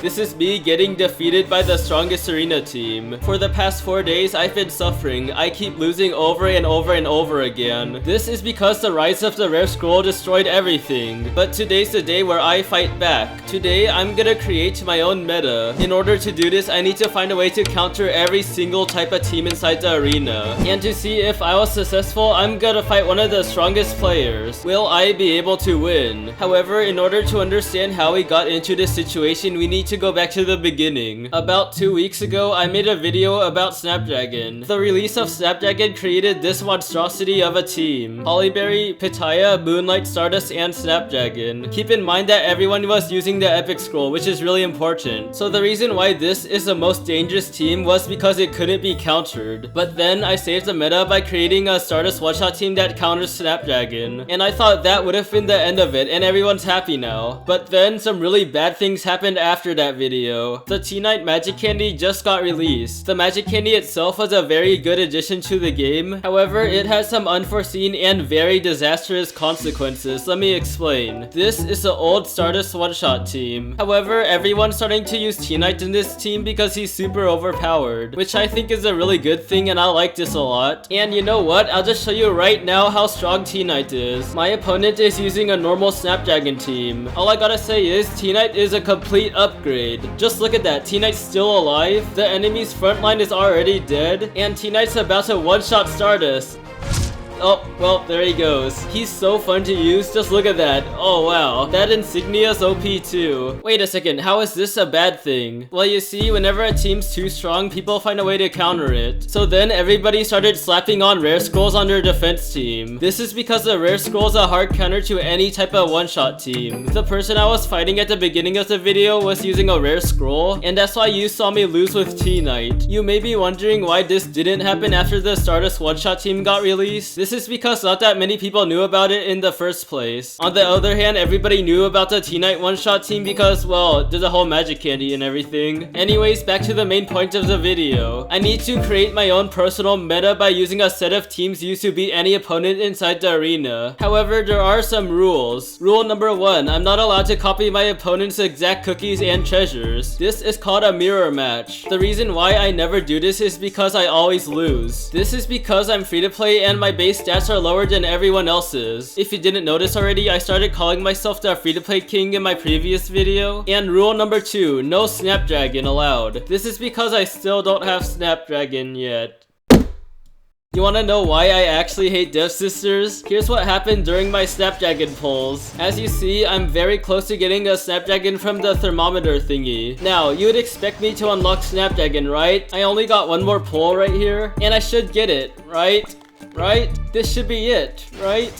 This is me getting defeated by the strongest arena team. For the past 4 days, I've been suffering. I keep losing over and over and over again. This is because the rise of the rare scroll destroyed everything. But today's the day where I fight back. Today, I'm gonna create my own meta. In order to do this, I need to find a way to counter every single type of team inside the arena. And to see if I was successful, I'm gonna fight one of the strongest players. Will I be able to win? However, in order to understand how we got into this situation, we need to go back to the beginning. About 2 weeks ago, I made a video about Snapdragon. The release of Snapdragon created this monstrosity of a team. Hollyberry, Pitaya, Moonlight, Stardust, and Snapdragon. Keep in mind that everyone was using the epic scroll, which is really important. So the reason why this is the most dangerous team was because it couldn't be countered. But then I saved the meta by creating a Stardust one-shot team that counters Snapdragon. And I thought that would have been the end of it and everyone's happy now. But then some really bad things happened after that video. The T-Night Magic Candy just got released. The Magic Candy itself was a very good addition to the game. However, it has some unforeseen and very disastrous consequences. Let me explain. This is the old Stardust one-shot team. However, everyone's starting to use T-Night in this team because he's super overpowered, which I think is a really good thing and I like this a lot. And you know what? I'll just show you right now how strong T-Night is. My opponent is using a normal Snapdragon team. All I gotta say is T-Night is a complete upgrade. Just look at that, T-Night's still alive, the enemy's front line is already dead, and T-Night's about to one-shot Stardust. Oh, well, there he goes. He's so fun to use, just look at that. Oh wow, that insignia's OP too. Wait a second, how is this a bad thing? Well, you see, whenever a team's too strong, people find a way to counter it. So then everybody started slapping on rare scrolls on their defense team. This is because the rare scroll is a hard counter to any type of one-shot team. The person I was fighting at the beginning of the video was using a rare scroll, and that's why you saw me lose with T-Night. You may be wondering why this didn't happen after the Stardust one-shot team got released. This is because not that many people knew about it in the first place. On the other hand, everybody knew about the T-Night one-shot team because, well, there's a whole magic candy and everything. Anyways, back to the main point of the video. I need to create my own personal meta by using a set of teams used to beat any opponent inside the arena. However, there are some rules. Rule number 1, I'm not allowed to copy my opponent's exact cookies and treasures. This is called a mirror match. The reason why I never do this is because I always lose. This is because I'm free to play and my base stats are lower than everyone else's. If you didn't notice already, I started calling myself the free-to-play king in my previous video. And rule number 2, no Snapdragon allowed. This is because I still don't have Snapdragon yet. You wanna know why I actually hate Devsisters? Here's what happened during my Snapdragon pulls. As you see, I'm very close to getting a Snapdragon from the thermometer thingy. Now, you would expect me to unlock Snapdragon, right? I only got one more pull right here, and I should get it, right? Right? This should be it, right?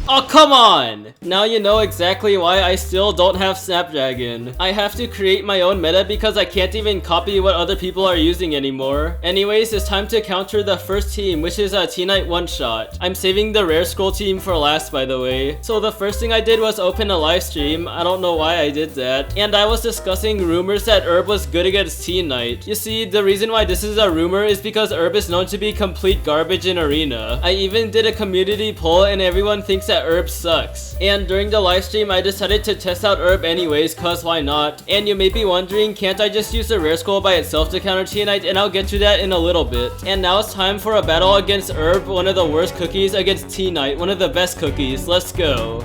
Oh, come on! Now you know exactly why I still don't have Snapdragon. I have to create my own meta because I can't even copy what other people are using anymore. Anyways, it's time to counter the first team, which is a T-Night one-shot. I'm saving the rare scroll team for last, by the way. So the first thing I did was open a live stream. I don't know why I did that. And I was discussing rumors that Herb was good against T-Night. You see, the reason why this is a rumor is because Herb is known to be complete garbage in arena. I even did a community poll and everyone thinks that Herb sucks. And during the live stream, I decided to test out Herb anyways, cause why not? And you may be wondering, can't I just use the rare scroll by itself to counter T-Night? And I'll get to that in a little bit. And now it's time for a battle against Herb, one of the worst cookies, against T-Night, one of the best cookies. Let's go.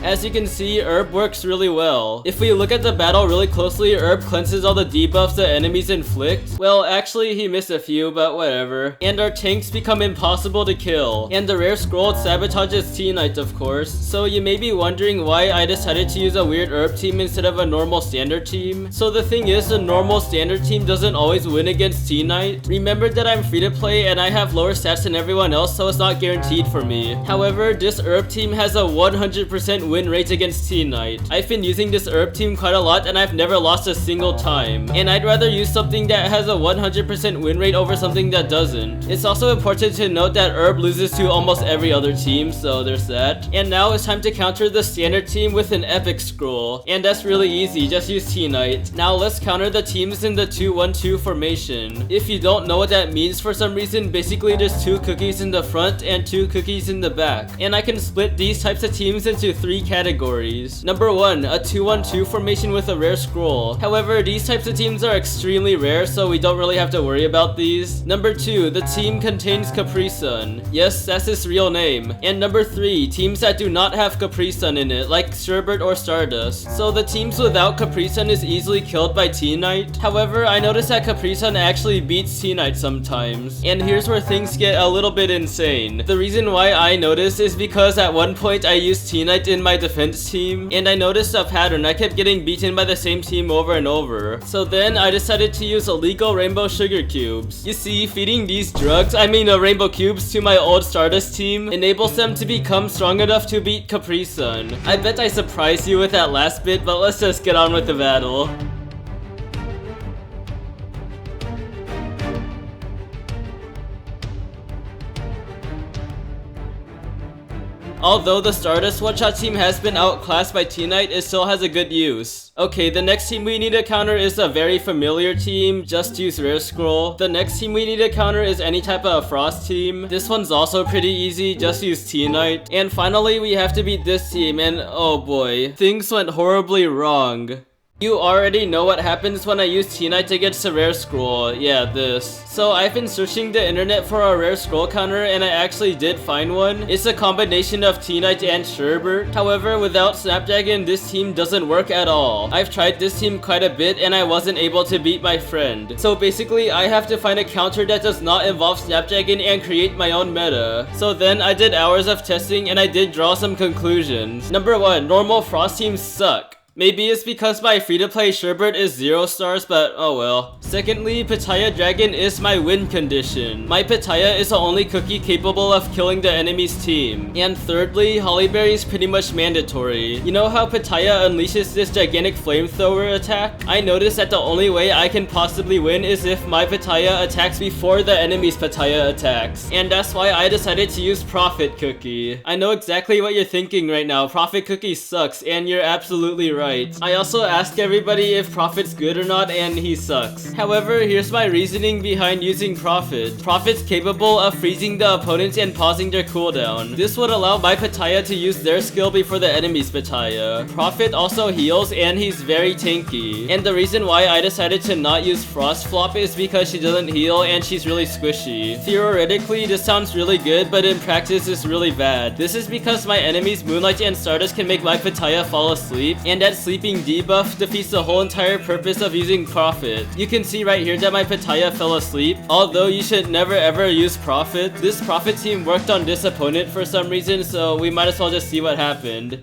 As you can see, Herb works really well. If we look at the battle really closely, Herb cleanses all the debuffs the enemies inflict. Well, actually, he missed a few, but whatever. And our tanks become impossible to kill. And the rare scroll sabotages T-Night, of course. So you may be wondering why I decided to use a weird Herb team instead of a normal standard team. So the thing is, the normal standard team doesn't always win against T-Night. Remember that I'm free to play and I have lower stats than everyone else, so it's not guaranteed for me. However, this Herb team has a 100% win win rate against Tea Knight. I've been using this herb team quite a lot and I've never lost a single time. And I'd rather use something that has a 100% win rate over something that doesn't. It's also important to note that herb loses to almost every other team, so there's that. And now it's time to counter the standard team with an epic scroll. And that's really easy, just use Tea Knight. Now let's counter the teams in the 2-1-2 formation. If you don't know what that means for some reason, basically there's 2 cookies in the front and 2 cookies in the back. And I can split these types of teams into 3 categories. Number 1, a 2-1-2 formation with a rare scroll. However, these types of teams are extremely rare, so we don't really have to worry about these. Number 2, the team contains Capri Sun. Yes, that's his real name. And number 3, teams that do not have Capri Sun in it, like Sherbert or Stardust. So the teams without Capri Sun is easily killed by Tea Knight. However, I noticed that Capri Sun actually beats Tea Knight sometimes. And here's where things get a little bit insane. The reason why I noticed is because at one point I used Tea Knight in my defense team, and I noticed a pattern. I kept getting beaten by the same team over and over. So then I decided to use illegal rainbow sugar cubes. You see, feeding these rainbow cubes to my old Stardust team enables them to become strong enough to beat Capri Sun. I bet I surprised you with that last bit, but let's just get on with the battle. Although the Stardust one-shot team has been outclassed by Tea Knight, it still has a good use. Okay, the next team we need to counter is a very familiar team, just use Rare Scroll. The next team we need to counter is any type of Frost team. This one's also pretty easy, just use Tea Knight. And finally, we have to beat this team, and oh boy, things went horribly wrong. You already know what happens when I use Tea Knight against a rare scroll. Yeah, this. So I've been searching the internet for a rare scroll counter and I actually did find one. It's a combination of Tea Knight and Sherbert. However, without Snapdragon, this team doesn't work at all. I've tried this team quite a bit and I wasn't able to beat my friend. So basically, I have to find a counter that does not involve Snapdragon and create my own meta. So then I did hours of testing and I did draw some conclusions. Number 1, normal Frost teams suck. Maybe it's because my free-to-play Sherbert is 0 stars, but oh well. Secondly, Pitaya Dragon is my win condition. My Pitaya is the only cookie capable of killing the enemy's team. And thirdly, Hollyberry is pretty much mandatory. You know how Pitaya unleashes this gigantic flamethrower attack? I noticed that the only way I can possibly win is if my Pitaya attacks before the enemy's Pitaya attacks. And that's why I decided to use Prophet Cookie. I know exactly what you're thinking right now. Prophet Cookie sucks, and you're absolutely right. I also asked everybody if Prophet's good or not, and he sucks. However, here's my reasoning behind using Prophet. Prophet's capable of freezing the opponents and pausing their cooldown. This would allow my Pitaya to use their skill before the enemy's Pitaya. Prophet also heals, and he's very tanky. And the reason why I decided to not use Frost Flop is because she doesn't heal and she's really squishy. Theoretically, this sounds really good, but in practice, it's really bad. This is because my enemies Moonlight and Stardust can make my Pitaya fall asleep, and that sleeping debuff defeats the whole entire purpose of using Prophet. You can see right here that my Pitaya fell asleep. Although you should never ever use Prophet, this Prophet team worked on this opponent for some reason, so we might as well just see what happened.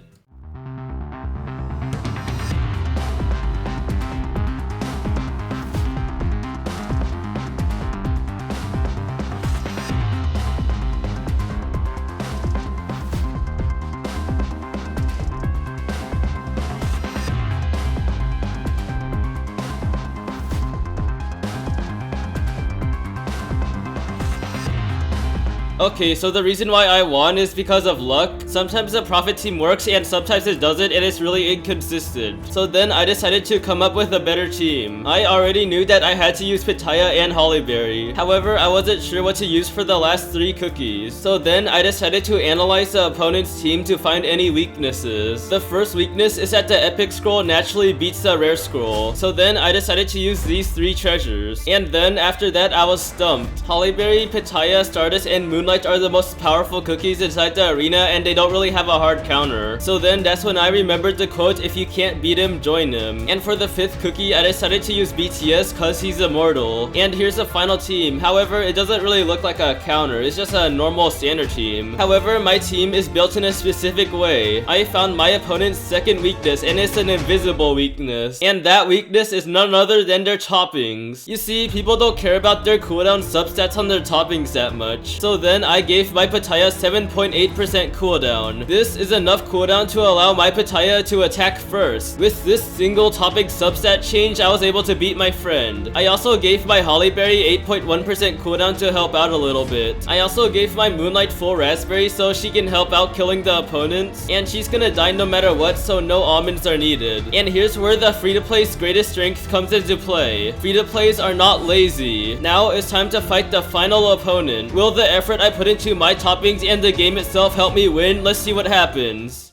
Okay, so the reason why I won is because of luck. Sometimes the Prophet team works and sometimes it doesn't, and it's really inconsistent. So then I decided to come up with a better team. I already knew that I had to use Pitaya and Hollyberry. However, I wasn't sure what to use for the last 3 cookies. So then I decided to analyze the opponent's team to find any weaknesses. The first weakness is that the epic scroll naturally beats the rare scroll. So then I decided to use these 3 treasures. And then after that I was stumped. Hollyberry, Pitaya, Stardust, and Moonlight are the most powerful cookies inside the arena, and they don't really have a hard counter. So then that's when I remembered the quote, if you can't beat him, join him. And for the 5th cookie, I decided to use BTS cause he's immortal. And here's the final team. However, it doesn't really look like a counter, it's just a normal standard team. However, my team is built in a specific way. I found my opponent's second weakness, and it's an invisible weakness. And that weakness is none other than their toppings. You see, people don't care about their cooldown substats on their toppings that much. So then I gave my Pitaya 7.8% cooldown. cooldown. This is enough cooldown to allow my Pitaya to attack first. With this single topic substat change, I was able to beat my friend. I also gave my hollyberry 8.1% cooldown to help out a little bit. I also gave my moonlight full raspberry so she can help out killing the opponents, and she's gonna die no matter what, so no almonds are needed. And here's where the free-to-play's greatest strength comes into play. Free-to-plays are not lazy. Now it's time to fight the final opponent. Will the effort I put into my toppings and the game itself help me win? Let's see what happens.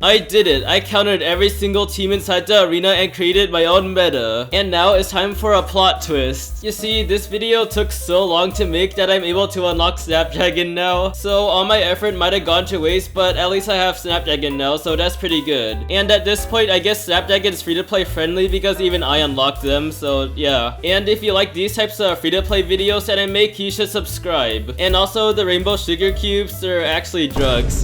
I did it. I countered every single team inside the arena and created my own meta. And now it's time for a plot twist. You see, this video took so long to make that I'm able to unlock Snapdragon now. So all my effort might have gone to waste, but at least I have Snapdragon now, so that's pretty good. And at this point, I guess Snapdragon is free-to-play friendly because even I unlocked them, so yeah. And if you like these types of free-to-play videos that I make, you should subscribe. And also, the rainbow sugar cubes are actually drugs.